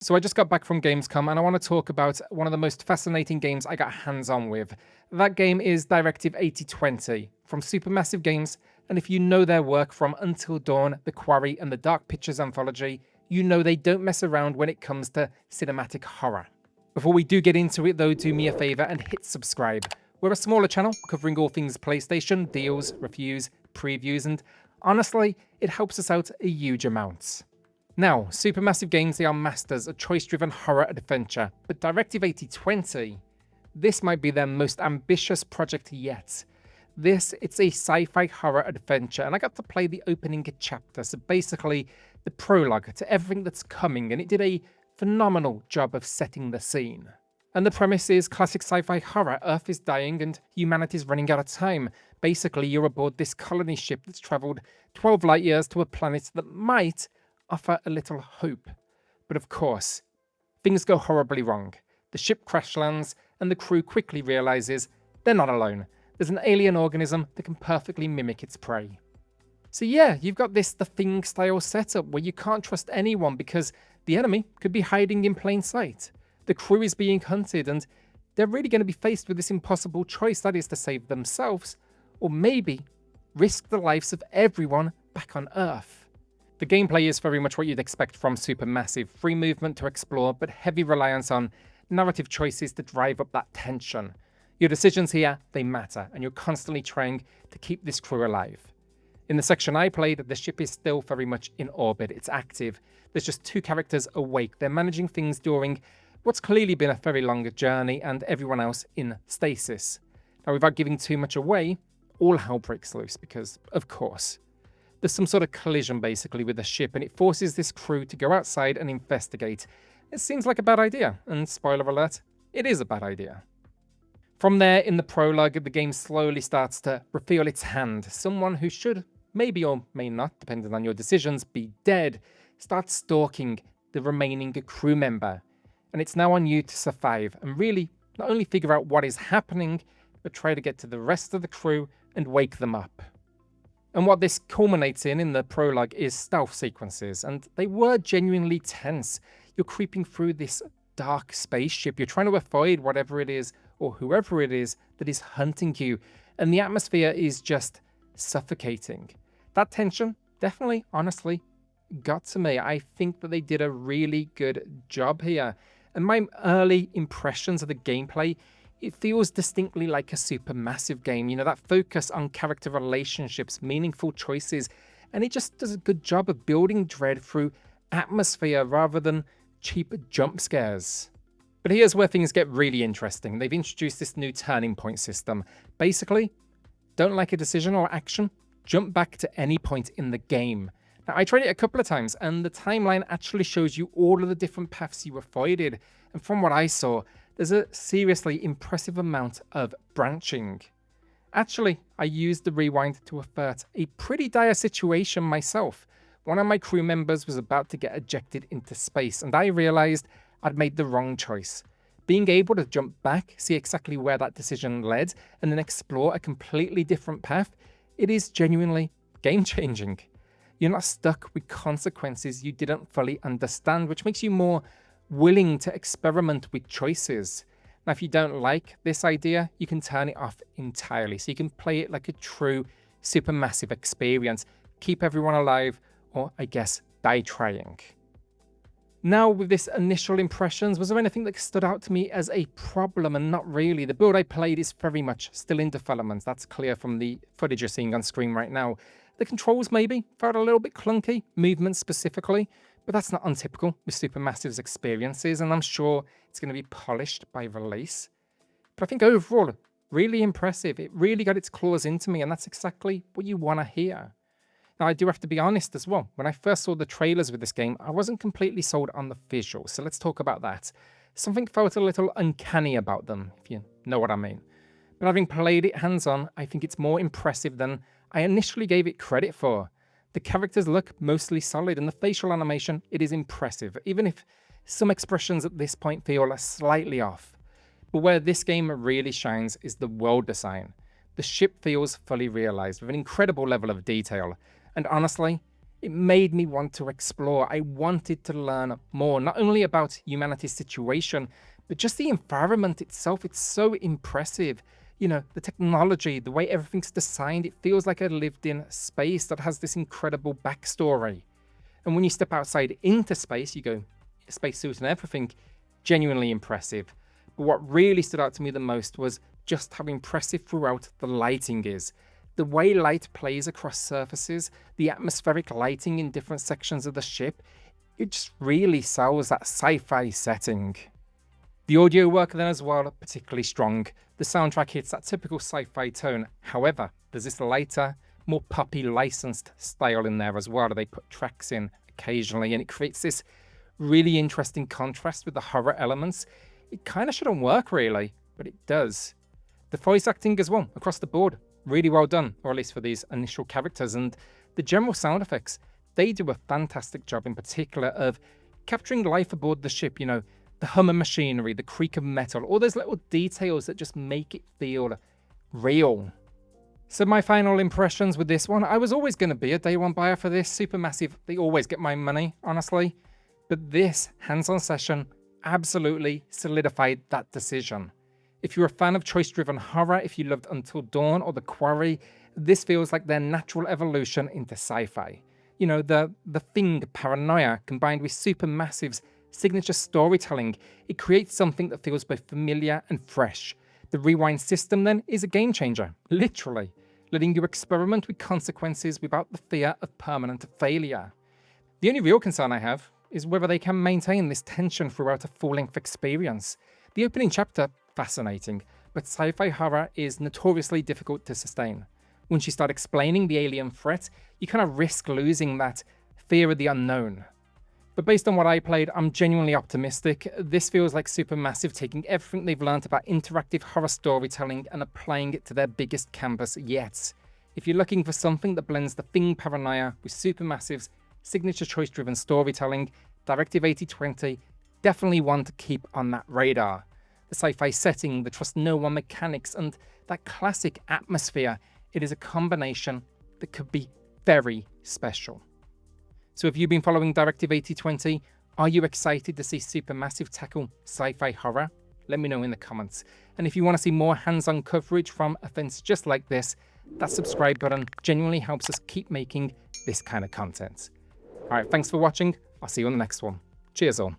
So I just got back from Gamescom and I want to talk about one of the most fascinating games I got hands-on with. That game is Directive 8020 from Supermassive Games, and if you know their work from Until Dawn, The Quarry and the Dark Pictures anthology, you know they don't mess around when it comes to cinematic horror. Before we do get into it though, do me a favour and hit subscribe. We're a smaller channel covering all things PlayStation, deals, reviews, previews, and honestly, it helps us out a huge amount. Now, Supermassive Games, they are masters of choice-driven horror adventure, but Directive 8020, this might be their most ambitious project yet. It's a sci-fi horror adventure, and I got to play the opening chapter, so basically the prologue to everything that's coming, and it did a phenomenal job of setting the scene. And the premise is classic sci-fi horror. Earth is dying and humanity's running out of time. Basically, you're aboard this colony ship that's travelled 12 light years to a planet that might offer a little hope. But of course, things go horribly wrong. The ship crash lands, and the crew quickly realizes they're not alone. There's an alien organism that can perfectly mimic its prey. So yeah, you've got this The Thing style setup where you can't trust anyone because the enemy could be hiding in plain sight. The crew is being hunted, and they're really going to be faced with this impossible choice, that is to save themselves, or maybe risk the lives of everyone back on Earth. The gameplay is very much what you'd expect from Supermassive, free movement to explore, but heavy reliance on narrative choices to drive up that tension. Your decisions here, they matter, and you're constantly trying to keep this crew alive. In the section I played, the ship is still very much in orbit, it's active. There's just two characters awake, they're managing things during what's clearly been a very long journey, and everyone else in stasis. Now, without giving too much away, all hell breaks loose because, of course, there's some sort of collision basically with the ship, and it forces this crew to go outside and investigate. It seems like a bad idea, and spoiler alert, it is a bad idea. From there, in the prologue, the game slowly starts to reveal its hand. Someone who should, maybe or may not, depending on your decisions, be dead, starts stalking the remaining crew member. And it's now on you to survive and really not only figure out what is happening, but try to get to the rest of the crew and wake them up. And what this culminates in the prologue is stealth sequences, and they were genuinely tense. You're creeping through this dark spaceship, you're trying to avoid whatever it is or whoever it is that is hunting you, and the atmosphere is just suffocating. That tension definitely, honestly, got to me. I think that they did a really good job here. And my early impressions of the gameplay, it feels distinctly like a Supermassive game, you know, that focus on character relationships, meaningful choices, and it just does a good job of building dread through atmosphere rather than cheap jump scares. But here's where things get really interesting. They've introduced this new turning point system. Basically, don't like a decision or action, jump back to any point in the game. Now, I tried it a couple of times, and the timeline actually shows you all of the different paths you avoided, and from what I saw, there's a seriously impressive amount of branching. Actually, I used the rewind to avert a pretty dire situation myself. One of my crew members was about to get ejected into space, and I realized I'd made the wrong choice. Being able to jump back, see exactly where that decision led, and then explore a completely different path, it is genuinely game-changing. You're not stuck with consequences you didn't fully understand, which makes you more willing to experiment with choices. Now, if you don't like this idea, you can turn it off entirely. So you can play it like a true Supermassive experience. Keep everyone alive, or I guess die trying. Now, with this initial impressions, was there anything that stood out to me as a problem? And not really. The build I played is very much still in development. That's clear from the footage you're seeing on screen right now. The controls maybe felt a little bit clunky, movement specifically, but that's not untypical with Supermassive's experiences, and I'm sure it's going to be polished by release. But I think overall, really impressive. It really got its claws into me, and that's exactly what you want to hear. Now, I do have to be honest as well. When I first saw the trailers with this game, I wasn't completely sold on the visuals, so let's talk about that. Something felt a little uncanny about them, if you know what I mean. But having played it hands-on, I think it's more impressive than I initially gave it credit for. The characters look mostly solid, and the facial animation, it is impressive, even if some expressions at this point feel slightly off. But where this game really shines is the world design. The ship feels fully realized with an incredible level of detail, and honestly, It made me want to explore. I wanted to learn more, not only about humanity's situation, but just the environment itself. It's so impressive. You know, the technology, the way everything's designed, it feels like a lived in space that has this incredible backstory. And when you step outside into space, you go, spacesuit and everything, genuinely impressive. But what really stood out to me the most was just how impressive throughout the lighting is. The way light plays across surfaces, the atmospheric lighting in different sections of the ship, it just really sells that sci-fi setting. The audio work then as well, particularly strong. The soundtrack hits that typical sci-fi tone. However, there's this lighter, more poppy licensed style in there as well. They put tracks in occasionally and it creates this really interesting contrast with the horror elements. It kind of shouldn't work really, but it does. The voice acting as well, across the board, really well done, or at least for these initial characters. And the general sound effects, they do a fantastic job in particular of capturing life aboard the ship, you know, the hum of machinery, the creak of metal, all those little details that just make it feel real. So my final impressions with this one, I was always going to be a day one buyer for this. Supermassive, they always get my money, honestly. But this hands-on session absolutely solidified that decision. If you're a fan of choice-driven horror, if you loved Until Dawn or The Quarry, this feels like their natural evolution into sci-fi. You know, the thing, paranoia, combined with Supermassive's signature storytelling, it creates something that feels both familiar and fresh. The rewind system then is a game changer, literally, letting you experiment with consequences without the fear of permanent failure. The only real concern I have is whether they can maintain this tension throughout a full-length experience. The opening chapter, fascinating, but sci-fi horror is notoriously difficult to sustain. Once you start explaining the alien threat, you kind of risk losing that fear of the unknown. But based on what I played, I'm genuinely optimistic. This feels like Supermassive taking everything they've learned about interactive horror storytelling and applying it to their biggest canvas yet. If you're looking for something that blends the thing paranoia with Supermassive's signature choice-driven storytelling, Directive 8020, definitely one to keep on that radar. The sci-fi setting, the trust no one mechanics, and that classic atmosphere, it is a combination that could be very special. So have you been following Directive 8020? Are you excited to see Supermassive tackle sci-fi horror? Let me know in the comments. And if you want to see more hands-on coverage from events just like this, that subscribe button genuinely helps us keep making this kind of content. Alright, thanks for watching. I'll see you on the next one. Cheers all.